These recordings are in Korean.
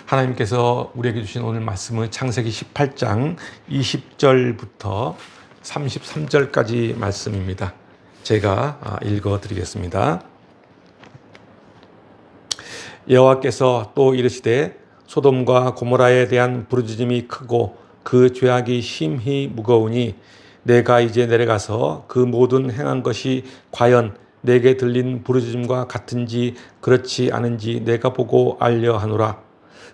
하나님께서 우리에게 주신 오늘 말씀은 창세기 18장 20절부터 33절까지 말씀입니다. 제가 읽어드리겠습니다. 여호와께서 또 이르시되 소돔과 고모라에 대한 부르짖음이 크고 그 죄악이 심히 무거우니 내가 이제 내려가서 그 모든 행한 것이 과연 내게 들린 부르짖음과 같은지 그렇지 않은지 내가 보고 알려 하노라.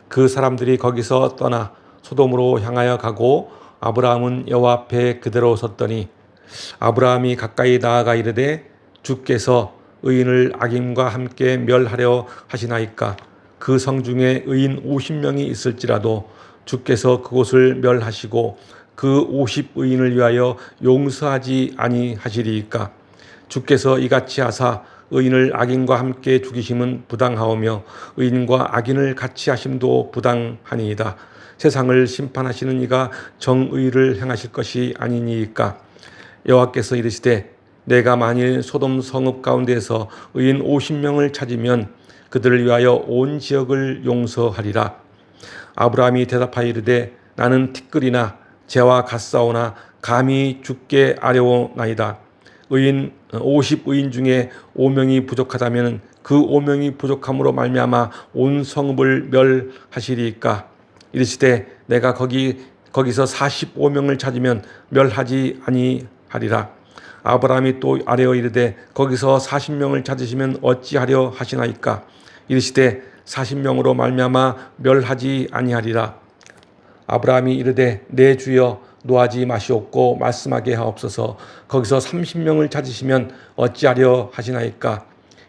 그 사람들이 거기서 떠나 소돔으로 향하여 가고 아브라함은 여호와 앞에 그대로 섰더니 아브라함이 가까이 나아가 이르되 주께서 의인을 악인과 함께 멸하려 하시나이까. 그 성 중에 의인 50명이 있을지라도 주께서 그곳을 멸하시고 그 50의인을 위하여 용서하지 아니하시리이까. 주께서 이같이 하사 의인을 악인과 함께 죽이심은 부당하오며 의인과 악인을 같이 하심도 부당하니이다. 세상을 심판하시는 이가 정의를 행하실 것이 아니니이까. 여호와께서 이르시되 내가 만일 소돔 성읍 가운데에서 의인 50명을 찾으면 그들을 위하여 온 지역을 용서하리라. 아브라함이 대답하여 이르되 나는 티끌이나 재와 같사오나 감히 주께 아뢰오나이다. 의인 50의인 중에 5명이 부족하다면 그 5명이 부족함으로 말미암아 온 성읍을 멸하시리이까. 이르시되 내가 거기서 45명을 찾으면 멸하지 아니하리라. 아브라함이 또 아뢰어 이르되 거기서 40명을 찾으시면 어찌하려 하시나이까. 이르시되 40명으로 말미암아 멸하지 아니하리라. 아브라함이 이르되 내 주여 노하지 마시옵고 말씀하게 하옵소서. 거기서 30명을 찾으시면 어찌하려 하시나이까.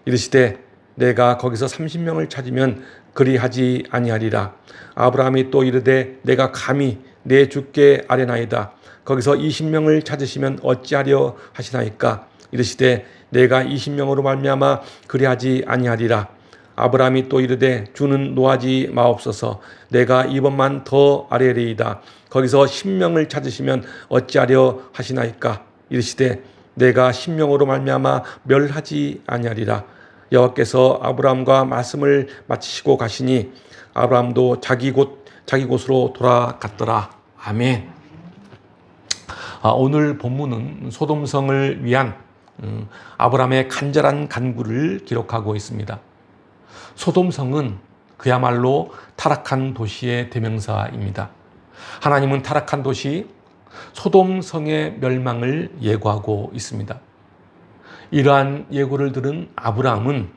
이르시되 내가 거기서 30명을 찾으면 그리하지 아니하리라. 아브라함이 또 이르되 내가 감히 내 주께 아뢰나이다. 거기서 20명을 찾으시면 어찌하려 하시나이까. 이르시되 내가 20명으로 말미암아 그리하지 아니하리라. 아브라함이 또 이르되 주는 노하지 마옵소서. 내가 이번만 더 아뢰리이다. 거기서 10명을 찾으시면 어찌하려 하시나이까. 이르시되 내가 10명으로 말미암아 멸하지 아니하리라. 여호와께서 아브라함과 말씀을 마치시고 가시니 아브라함도 자기 곳으로 돌아갔더라. 아멘. 오늘 본문은 소돔성을 위한 아브라함의 간절한 간구를 기록하고 있습니다. 소돔성은 그야말로 타락한 도시의 대명사입니다. 하나님은 타락한 도시 소돔성의 멸망을 예고하고 있습니다. 이러한 예고를 들은 아브라함은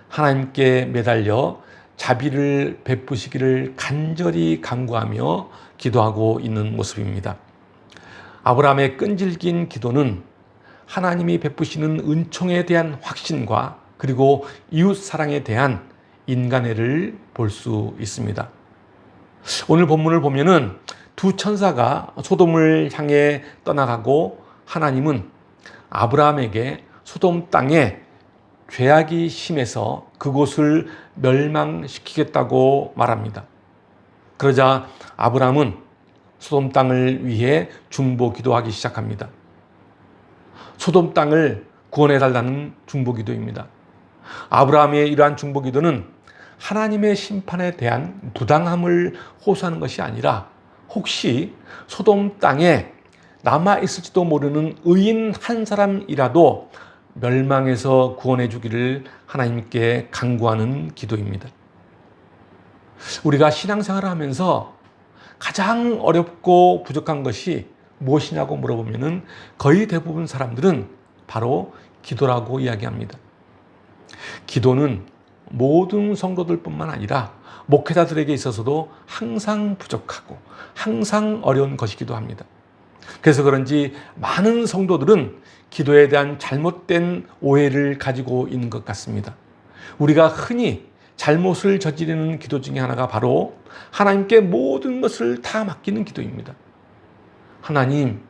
하나님께 매달려 자비를 베푸시기를 간절히 간구하며 기도하고 있는 모습입니다. 아브라함의 끈질긴 기도는 하나님이 베푸시는 은총에 대한 확신과 그리고 이웃 사랑에 대한 인간애를 볼 수 있습니다. 오늘 본문을 보면은 두 천사가 소돔을 향해 떠나가고 하나님은 아브라함에게 소돔 땅에 죄악이 심해서 그곳을 멸망시키겠다고 말합니다. 그러자 아브라함은 소돔 땅을 위해 중보 기도하기 시작합니다. 소돔 땅을 구원해달라는 중보 기도입니다. 아브라함의 이러한 중보 기도는 하나님의 심판에 대한 부당함을 호소하는 것이 아니라 혹시 소돔 땅에 남아있을지도 모르는 의인 한 사람이라도 멸망에서 구원해 주기를 하나님께 간구하는 기도입니다. 우리가 신앙생활을 하면서 가장 어렵고 부족한 것이 무엇이냐고 물어보면 거의 대부분 사람들은 바로 기도라고 이야기합니다. 기도는 모든 성도들뿐만 아니라 목회자들에게 있어서도 항상 부족하고 항상 어려운 것이기도 합니다. 그래서 그런지 많은 성도들은 기도에 대한 잘못된 오해를 가지고 있는 것 같습니다. 우리가 흔히 잘못을 저지르는 기도 중에 하나가 바로 하나님께 모든 것을 다 맡기는 기도입니다. 하나님,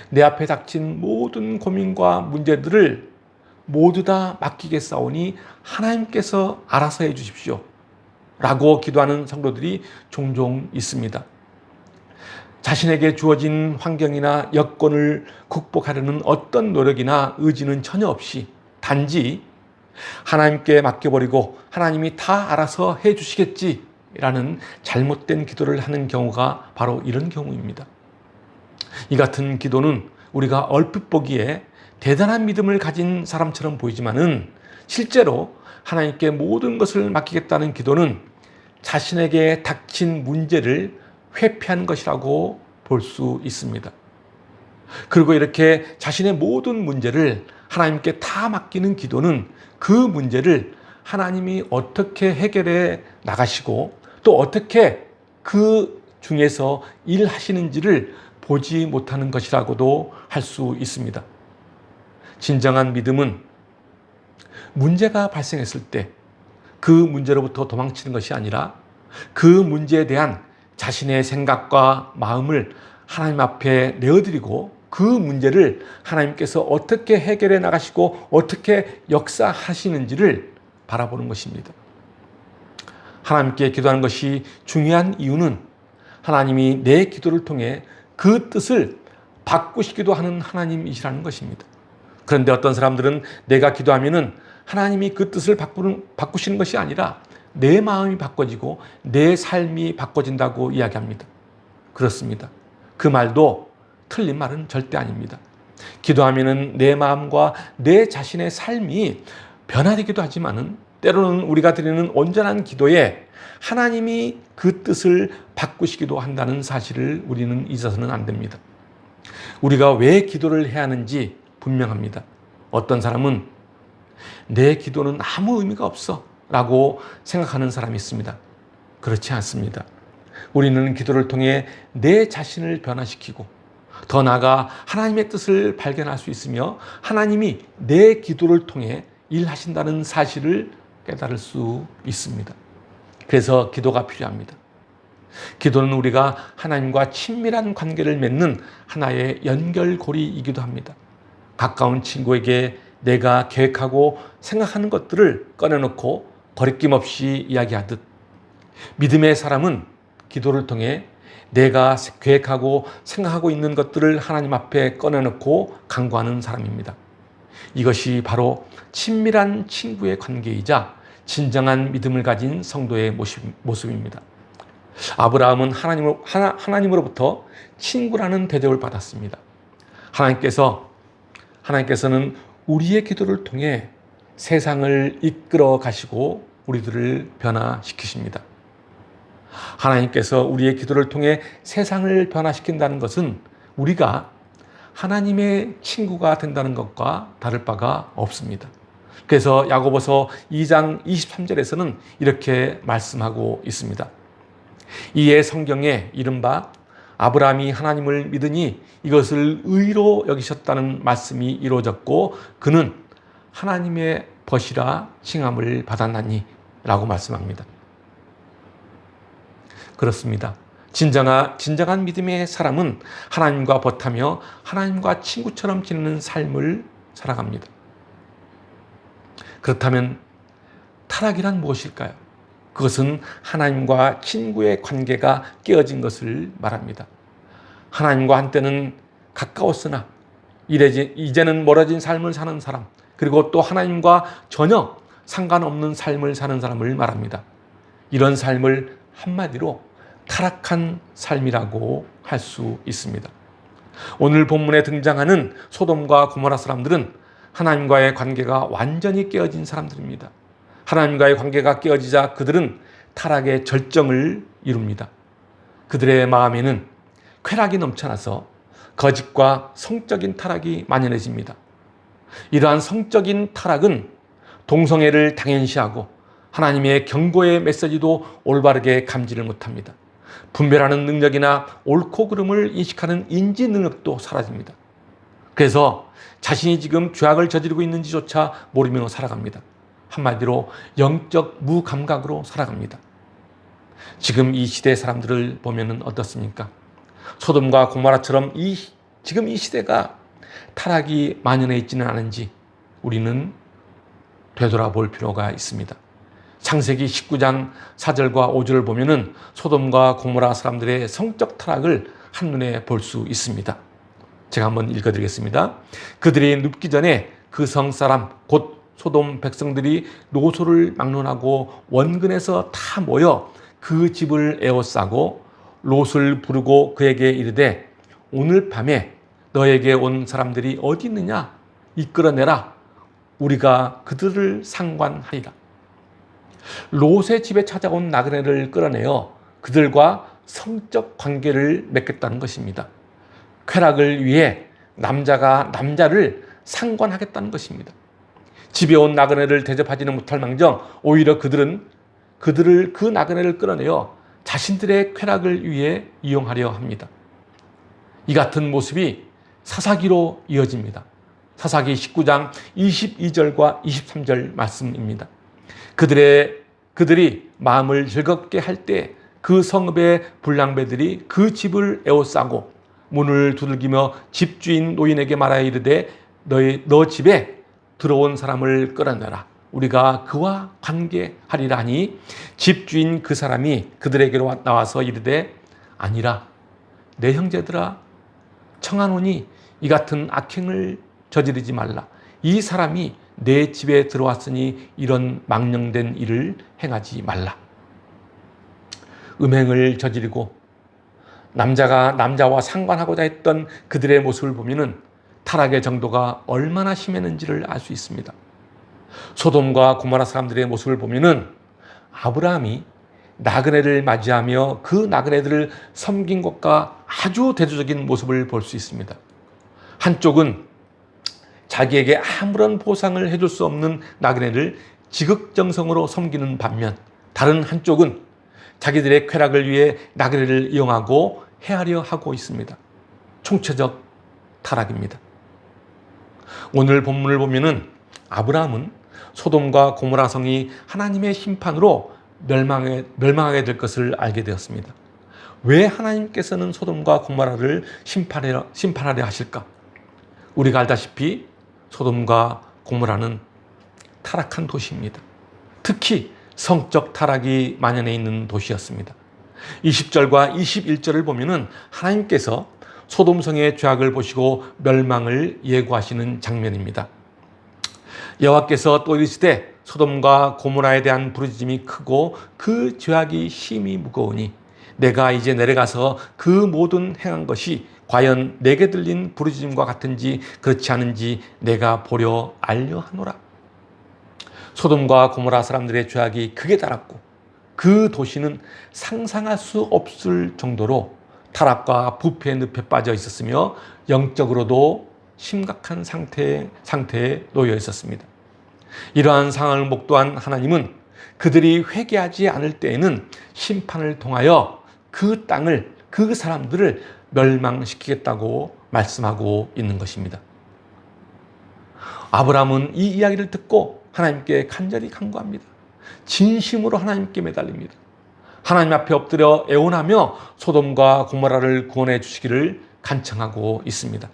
내 앞에 닥친 모든 고민과 문제들을 모두 다 맡기겠사오니 하나님께서 알아서 해 주십시오 라고 기도하는 성도들이 종종 있습니다. 자신에게 주어진 환경이나 여건을 극복하려는 어떤 노력이나 의지는 전혀 없이 단지 하나님께 맡겨버리고 하나님이 다 알아서 해 주시겠지 라는 잘못된 기도를 하는 경우가 바로 이런 경우입니다. 이 같은 기도는 우리가 얼핏 보기에 대단한 믿음을 가진 사람처럼 보이지만은 실제로 하나님께 모든 것을 맡기겠다는 기도는 자신에게 닥친 문제를 회피한 것이라고 볼 수 있습니다. 그리고 이렇게 자신의 모든 문제를 하나님께 다 맡기는 기도는 그 문제를 하나님이 어떻게 해결해 나가시고 또 어떻게 그 중에서 일하시는지를 보지 못하는 것이라고도 할 수 있습니다. 진정한 믿음은 문제가 발생했을 때 그 문제로부터 도망치는 것이 아니라 그 문제에 대한 자신의 생각과 마음을 하나님 앞에 내어드리고 그 문제를 하나님께서 어떻게 해결해 나가시고 어떻게 역사하시는지를 바라보는 것입니다. 하나님께 기도하는 것이 중요한 이유는 하나님이 내 기도를 통해 그 뜻을 바꾸시기도 하는 하나님이시라는 것입니다. 그런데 어떤 사람들은 내가 기도하면은 하나님이 그 뜻을 바꾸시는 것이 아니라 내 마음이 바꿔지고 내 삶이 바꿔진다고 이야기합니다. 그렇습니다. 그 말도 틀린 말은 절대 아닙니다. 기도하면은 내 마음과 내 자신의 삶이 변화되기도 하지만은 때로는 우리가 드리는 온전한 기도에 하나님이 그 뜻을 바꾸시기도 한다는 사실을 우리는 잊어서는 안 됩니다. 우리가 왜 기도를 해야 하는지 분명합니다. 어떤 사람은 내 기도는 아무 의미가 없어 라고 생각하는 사람이 있습니다. 그렇지 않습니다. 우리는 기도를 통해 내 자신을 변화시키고 더 나아가 하나님의 뜻을 발견할 수 있으며 하나님이 내 기도를 통해 일하신다는 사실을 깨달을 수 있습니다. 그래서 기도가 필요합니다. 기도는 우리가 하나님과 친밀한 관계를 맺는 하나의 연결고리이기도 합니다. 가까운 친구에게 내가 계획하고 생각하는 것들을 꺼내놓고 거리낌 없이 이야기하듯 믿음의 사람은 기도를 통해 내가 계획하고 생각하고 있는 것들을 하나님 앞에 꺼내놓고 간구하는 사람입니다. 이것이 바로 친밀한 친구의 관계이자 진정한 믿음을 가진 성도의 모습입니다. 아브라함은 하나님으로부터 친구라는 대접을 받았습니다. 하나님께서는 우리의 기도를 통해 세상을 이끌어 가시고 우리들을 변화시키십니다. 하나님께서 우리의 기도를 통해 세상을 변화시킨다는 것은 우리가 하나님의 친구가 된다는 것과 다를 바가 없습니다. 그래서 야고보서 2장 23절에서는 이렇게 말씀하고 있습니다. 이에 성경에 이른바 아브라함이 하나님을 믿으니 이것을 의로 여기셨다는 말씀이 이루어졌고 그는 하나님의 벗이라 칭함을 받았나니 라고 말씀합니다. 그렇습니다. 진정한 믿음의 사람은 하나님과 벗하며 하나님과 친구처럼 지내는 삶을 살아갑니다. 그렇다면 타락이란 무엇일까요? 그것은 하나님과 친구의 관계가 깨어진 것을 말합니다. 하나님과 한때는 가까웠으나 이제는 멀어진 삶을 사는 사람, 그리고 또 하나님과 전혀 상관없는 삶을 사는 사람을 말합니다. 이런 삶을 한마디로 타락한 삶이라고 할 수 있습니다. 오늘 본문에 등장하는 소돔과 고모라 사람들은 하나님과의 관계가 완전히 깨어진 사람들입니다. 하나님과의 관계가 깨어지자 그들은 타락의 절정을 이룹니다. 그들의 마음에는 쾌락이 넘쳐나서 거짓과 성적인 타락이 만연해집니다. 이러한 성적인 타락은 동성애를 당연시하고 하나님의 경고의 메시지도 올바르게 감지를 못합니다. 분별하는 능력이나 옳고 그름을 인식하는 인지 능력도 사라집니다. 그래서 자신이 지금 죄악을 저지르고 있는지조차 모르며 살아갑니다. 한마디로 영적 무감각으로 살아갑니다. 지금 이 시대의 사람들을 보면 어떻습니까? 소돔과 고모라처럼 지금 이 시대가 타락이 만연해 있지는 않은지 우리는 되돌아볼 필요가 있습니다. 창세기 19장 4절과 5절을 보면은 소돔과 고모라 사람들의 성적 타락을 한눈에 볼 수 있습니다. 제가 한번 읽어드리겠습니다. 그들이 눕기 전에 그 성사람 곧 소돔 백성들이 노소를 막론하고 원근에서 다 모여 그 집을 에워싸고 롯을 부르고 그에게 이르되 오늘 밤에 너에게 온 사람들이 어디 있느냐 이끌어내라. 우리가 그들을 상관하리라. 롯의 집에 찾아온 나그네를 끌어내어 그들과 성적 관계를 맺겠다는 것입니다. 쾌락을 위해 남자가 남자를 상관하겠다는 것입니다. 집에 온 나그네를 대접하지는 못할 망정 오히려 그들을 그 나그네를 끌어내어 자신들의 쾌락을 위해 이용하려 합니다. 이 같은 모습이 사사기로 이어집니다. 사사기 19장 22절과 23절 말씀입니다. 그들이 마음을 즐겁게 할 때 그 성읍의 불량배들이 그 집을 에워싸고 문을 두들기며 집주인 노인에게 말하여 이르되 너 집에 들어온 사람을 끌어내라. 우리가 그와 관계하리라 하니 집주인 그 사람이 그들에게로 나와서 이르되 아니라 내 형제들아 청하노니 이 같은 악행을 저지르지 말라. 이 사람이 내 집에 들어왔으니 이런 망령된 일을 행하지 말라. 음행을 저지르고 남자가 남자와 상관하고자 했던 그들의 모습을 보면 타락의 정도가 얼마나 심했는지를 알 수 있습니다. 소돔과 고모라 사람들의 모습을 보면 아브라함이 나그네를 맞이하며 그 나그네들을 섬긴 것과 아주 대조적인 모습을 볼 수 있습니다. 한쪽은 자기에게 아무런 보상을 해줄 수 없는 나그네를 지극정성으로 섬기는 반면 다른 한쪽은 자기들의 쾌락을 위해 나그네를 이용하고 해하려 하고 있습니다. 총체적 타락입니다. 오늘 본문을 보면은 아브라함은 소돔과 고모라 성이 하나님의 심판으로 멸망하게 될 것을 알게 되었습니다. 왜 하나님께서는 소돔과 고모라를 심판하려 하실까? 우리가 알다시피 소돔과 고모라는 타락한 도시입니다. 특히 성적 타락이 만연해 있는 도시였습니다. 20절과 21절을 보면은 하나님께서 소돔성의 죄악을 보시고 멸망을 예고하시는 장면입니다. 여호와께서 또 이르시되 소돔과 고모라에 대한 부르짖음이 크고 그 죄악이 심히 무거우니 내가 이제 내려가서 그 모든 행한 것이 과연 내게 들린 부르짖음과 같은지 그렇지 않은지 내가 보려 알려 하노라. 소돔과 고모라 사람들의 죄악이 극에 달았고 그 도시는 상상할 수 없을 정도로 타락과 부패의 늪에 빠져 있었으며 영적으로도 심각한 상태에 놓여 있었습니다. 이러한 상황을 목도한 하나님은 그들이 회개하지 않을 때에는 심판을 통하여 그 땅을, 그 사람들을 멸망시키겠다고 말씀하고 있는 것입니다. 아브라함은 이 이야기를 듣고 하나님께 간절히 간구합니다. 진심으로 하나님께 매달립니다. 하나님 앞에 엎드려 애원하며 소돔과 고모라를 구원해 주시기를 간청하고 있습니다.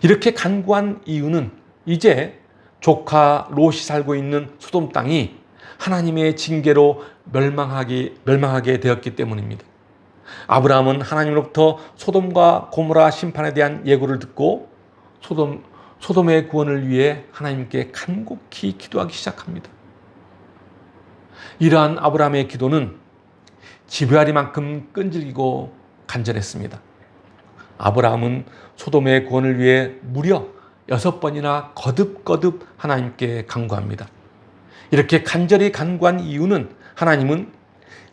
이렇게 간구한 이유는 이제 조카 롯이 살고 있는 소돔 땅이 하나님의 징계로 멸망하게 되었기 때문입니다. 아브라함은 하나님으로부터 소돔과 고모라 심판에 대한 예고를 듣고 소돔의 구원을 위해 하나님께 간곡히 기도하기 시작합니다. 이러한 아브라함의 기도는 지배하리만큼 끈질기고 간절했습니다. 아브라함은 소돔의 구원을 위해 무려 6번이나 거듭거듭 하나님께 간구합니다. 이렇게 간절히 간구한 이유는 하나님은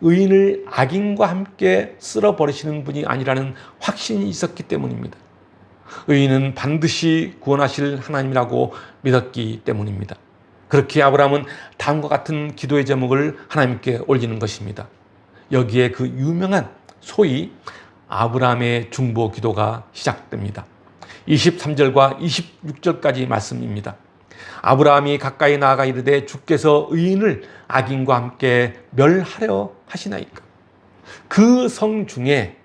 의인을 악인과 함께 쓸어버리시는 분이 아니라는 확신이 있었기 때문입니다. 의인은 반드시 구원하실 하나님이라고 믿었기 때문입니다. 그렇게 아브라함은 다음과 같은 기도의 제목을 하나님께 올리는 것입니다. 여기에 그 유명한 소위 아브라함의 중보 기도가 시작됩니다. 23절과 26절까지 말씀입니다. 아브라함이 가까이 나아가 이르되 주께서 의인을 악인과 함께 멸하려 하시나이까. 그 성 중에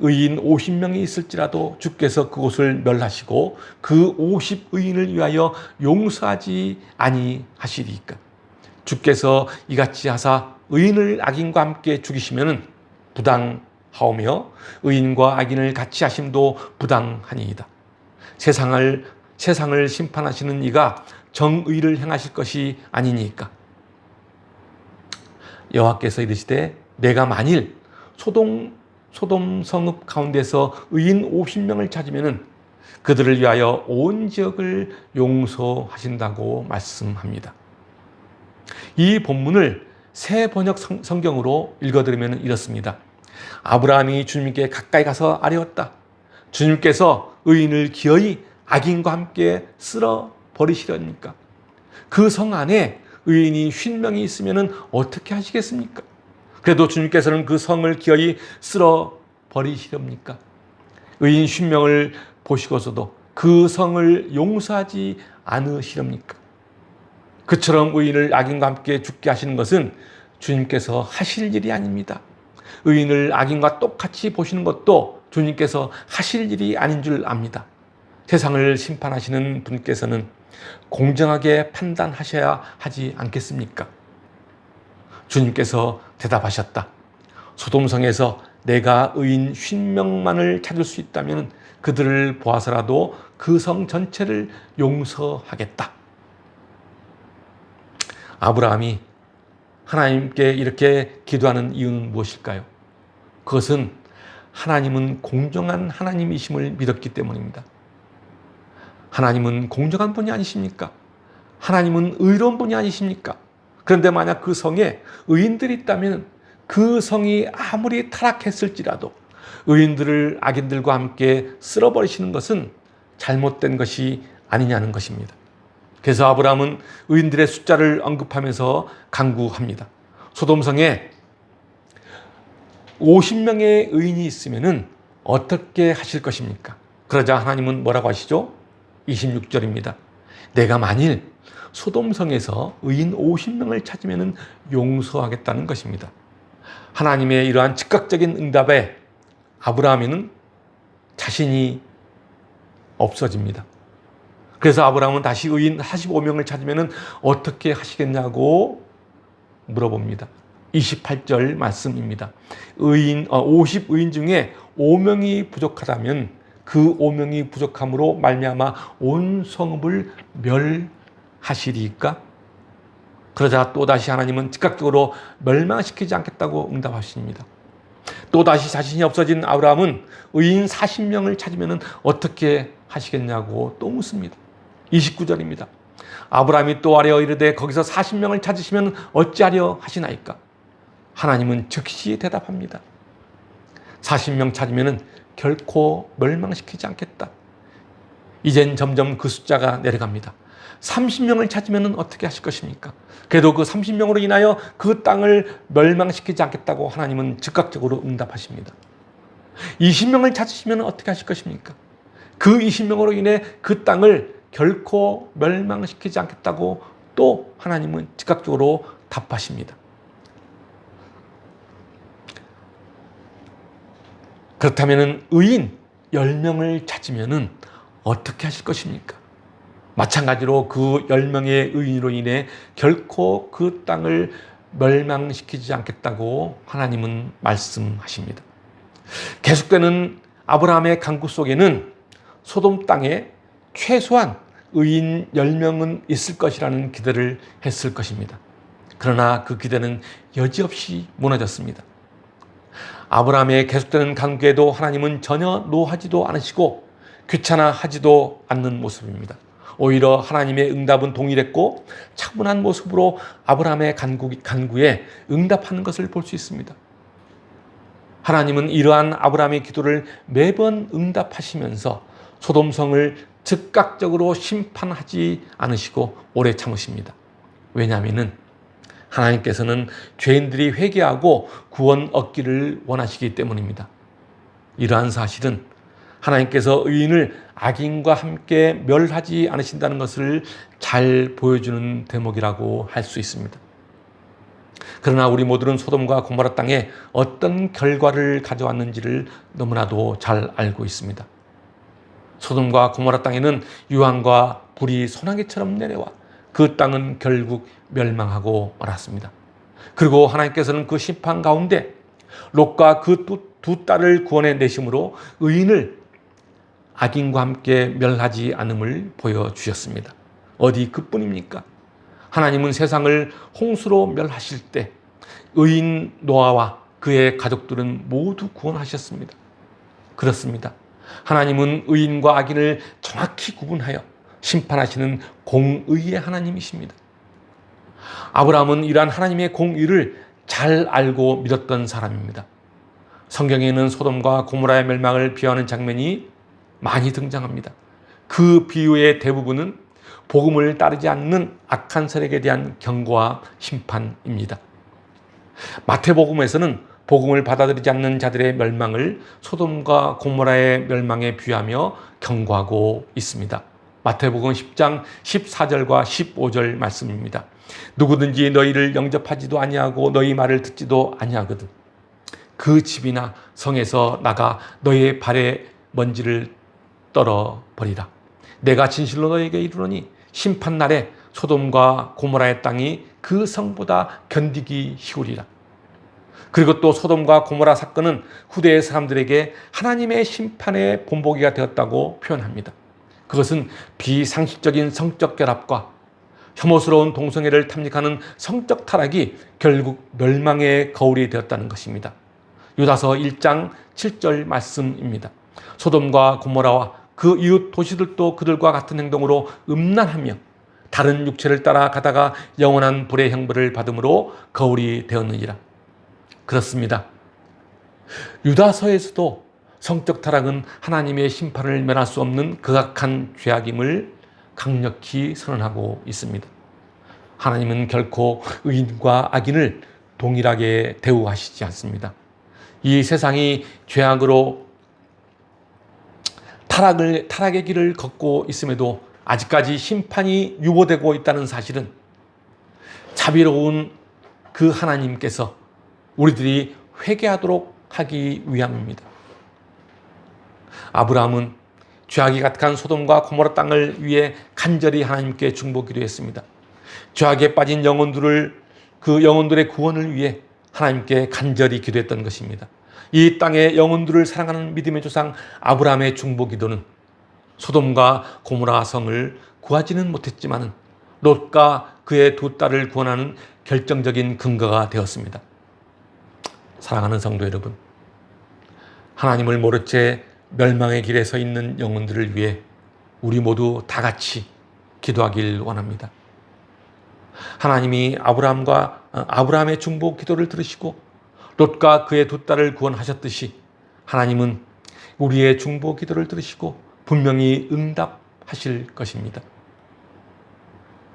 의인 50명이 있을지라도 주께서 그곳을 멸하시고 그 50의인을 위하여 용서하지 아니하시리이까. 주께서 이같이 하사 의인을 악인과 함께 죽이시면 부당하오며 의인과 악인을 같이 하심도 부당하니이다. 세상을 심판하시는 이가 정의를 행하실 것이 아니니까. 여호와께서 이르시되 내가 만일 소돔 성읍 가운데서 의인 50명을 찾으면은 그들을 위하여 온 지역을 용서하신다고 말씀합니다. 이 본문을 새 번역 성경으로 읽어드리면 이렇습니다. 아브라함이 주님께 가까이 가서 아뢰었다. 주님께서 의인을 기어이 악인과 함께 쓸어 버리시렵니까? 그 성 안에 의인이 50명이 있으면 어떻게 하시겠습니까? 그래도 주님께서는 그 성을 기어이 쓸어 버리시렵니까? 의인 50명을 보시고서도 그 성을 용서하지 않으시렵니까? 그처럼 의인을 악인과 함께 죽게 하시는 것은 주님께서 하실 일이 아닙니다. 의인을 악인과 똑같이 보시는 것도 주님께서 하실 일이 아닌 줄 압니다. 세상을 심판하시는 분께서는 공정하게 판단하셔야 하지 않겠습니까? 주님께서 대답하셨다. 소돔성에서 내가 의인 50명만을 찾을 수 있다면 그들을 보아서라도 그 성 전체를 용서하겠다. 아브라함이 하나님께 이렇게 기도하는 이유는 무엇일까요? 그것은 하나님은 공정한 하나님이심을 믿었기 때문입니다. 하나님은 공정한 분이 아니십니까? 하나님은 의로운 분이 아니십니까? 그런데 만약 그 성에 의인들이 있다면 그 성이 아무리 타락했을지라도 의인들을 악인들과 함께 쓸어버리시는 것은 잘못된 것이 아니냐는 것입니다. 그래서 아브라함은 의인들의 숫자를 언급하면서 간구합니다. 소돔성에 50명의 의인이 있으면 어떻게 하실 것입니까? 그러자 하나님은 뭐라고 하시죠? 26절입니다. 내가 만일 소돔성에서 의인 50명을 찾으면 용서하겠다는 것입니다. 하나님의 이러한 즉각적인 응답에 아브라함에는 자신이 없어집니다. 그래서 아브라함은 다시 의인 45명을 찾으면 어떻게 하시겠냐고 물어봅니다. 28절 말씀입니다. 50의인 중에 5명이 부족하다면 그 5명이 부족함으로 말미암아 온 성읍을 멸하시리까? 그러자 또다시 하나님은 즉각적으로 멸망시키지 않겠다고 응답하십니다. 또다시 자신이 없어진 아브라함은 의인 40명을 찾으면 어떻게 하시겠냐고 또 묻습니다. 29절입니다. 아브라함이 또 아뢰어 이르되 거기서 40명을 찾으시면 어찌하려 하시나이까? 하나님은 즉시 대답합니다. 40명 찾으면 결코 멸망시키지 않겠다. 이젠 점점 그 숫자가 내려갑니다. 30명을 찾으면 어떻게 하실 것입니까? 그래도 그 30명으로 인하여 그 땅을 멸망시키지 않겠다고 하나님은 즉각적으로 응답하십니다. 20명을 찾으시면 어떻게 하실 것입니까? 그 20명으로 인해 그 땅을 결코 멸망시키지 않겠다고 또 하나님은 즉각적으로 답하십니다. 그렇다면 의인 10명을 찾으면 어떻게 하실 것입니까? 마찬가지로 그 10명의 의인으로 인해 결코 그 땅을 멸망시키지 않겠다고 하나님은 말씀하십니다. 계속되는 아브라함의 간구 속에는 소돔 땅에 최소한 의인 10명은 있을 것이라는 기대를 했을 것입니다. 그러나 그 기대는 여지없이 무너졌습니다. 아브라함의 계속되는 간구에도 하나님은 전혀 노하지도 않으시고 귀찮아하지도 않는 모습입니다. 오히려 하나님의 응답은 동일했고 차분한 모습으로 아브라함의 간구에 응답하는 것을 볼 수 있습니다. 하나님은 이러한 아브라함의 기도를 매번 응답하시면서 소돔성을 즉각적으로 심판하지 않으시고 오래 참으십니다. 왜냐하면 하나님께서는 죄인들이 회개하고 구원 얻기를 원하시기 때문입니다. 이러한 사실은 하나님께서 의인을 악인과 함께 멸하지 않으신다는 것을 잘 보여주는 대목이라고 할 수 있습니다. 그러나 우리 모두는 소돔과 고모라 땅에 어떤 결과를 가져왔는지를 너무나도 잘 알고 있습니다. 소돔과 고모라 땅에는 유황과 불이 소나기처럼 내려와 그 땅은 결국 멸망하고 말았습니다. 그리고 하나님께서는 그 심판 가운데 롯과 그 두 딸을 구원해 내심으로 의인을 악인과 함께 멸하지 않음을 보여주셨습니다. 어디 그뿐입니까? 하나님은 세상을 홍수로 멸하실 때 의인 노아와 그의 가족들은 모두 구원하셨습니다. 그렇습니다. 하나님은 의인과 악인을 정확히 구분하여 심판하시는 공의의 하나님이십니다. 아브라함은 이러한 하나님의 공의를 잘 알고 믿었던 사람입니다. 성경에는 소돔과 고모라의 멸망을 비유하는 장면이 많이 등장합니다. 그 비유의 대부분은 복음을 따르지 않는 악한 세력에 대한 경고와 심판입니다. 마태복음에서는 복음을 받아들이지 않는 자들의 멸망을 소돔과 고모라의 멸망에 비유하며 경고하고 있습니다. 마태복음 10장 14절과 15절 말씀입니다. 누구든지 너희를 영접하지도 아니하고 너희 말을 듣지도 아니하거든 그 집이나 성에서 나가 너희의 발에 먼지를 떨어버리라. 내가 진실로 너희에게 이르노니 심판날에 소돔과 고모라의 땅이 그 성보다 견디기 쉬우리라. 그리고 또 소돔과 고모라 사건은 후대의 사람들에게 하나님의 심판의 본보기가 되었다고 표현합니다. 그것은 비상식적인 성적 결합과 혐오스러운 동성애를 탐닉하는 성적 타락이 결국 멸망의 거울이 되었다는 것입니다. 유다서 1장 7절 말씀입니다. 소돔과 고모라와 그 이웃 도시들도 그들과 같은 행동으로 음란하며 다른 육체를 따라 가다가 영원한 불의 형벌을 받음으로 거울이 되었느니라. 그렇습니다. 유다서에서도 성적 타락은 하나님의 심판을 면할 수 없는 극악한 죄악임을 강력히 선언하고 있습니다. 하나님은 결코 의인과 악인을 동일하게 대우하시지 않습니다. 이 세상이 죄악으로 타락의 길을 걷고 있음에도 아직까지 심판이 유보되고 있다는 사실은 자비로운 그 하나님께서 우리들이 회개하도록 하기 위함입니다. 아브라함은 죄악이 가득한 소돔과 고모라 땅을 위해 간절히 하나님께 중보기도했습니다. 죄악에 빠진 그 영혼들의 구원을 위해 하나님께 간절히 기도했던 것입니다. 이 땅의 영혼들을 사랑하는 믿음의 조상 아브라함의 중보기도는 소돔과 고모라 성을 구하지는 못했지만 롯과 그의 두 딸을 구원하는 결정적인 근거가 되었습니다. 사랑하는 성도 여러분, 하나님을 모른 채 멸망의 길에 서 있는 영혼들을 위해 우리 모두 다 같이 기도하길 원합니다. 하나님이 아브라함의 중보 기도를 들으시고 롯과 그의 두 딸을 구원하셨듯이 하나님은 우리의 중보 기도를 들으시고 분명히 응답하실 것입니다.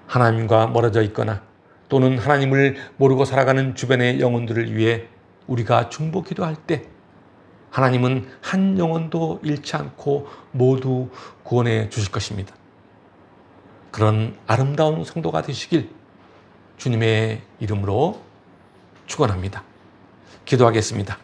하나님과 멀어져 있거나 또는 하나님을 모르고 살아가는 주변의 영혼들을 위해 우리가 중보 기도할 때 하나님은 한 영혼도 잃지 않고 모두 구원해 주실 것입니다. 그런 아름다운 성도가 되시길 주님의 이름으로 축원합니다. 기도하겠습니다.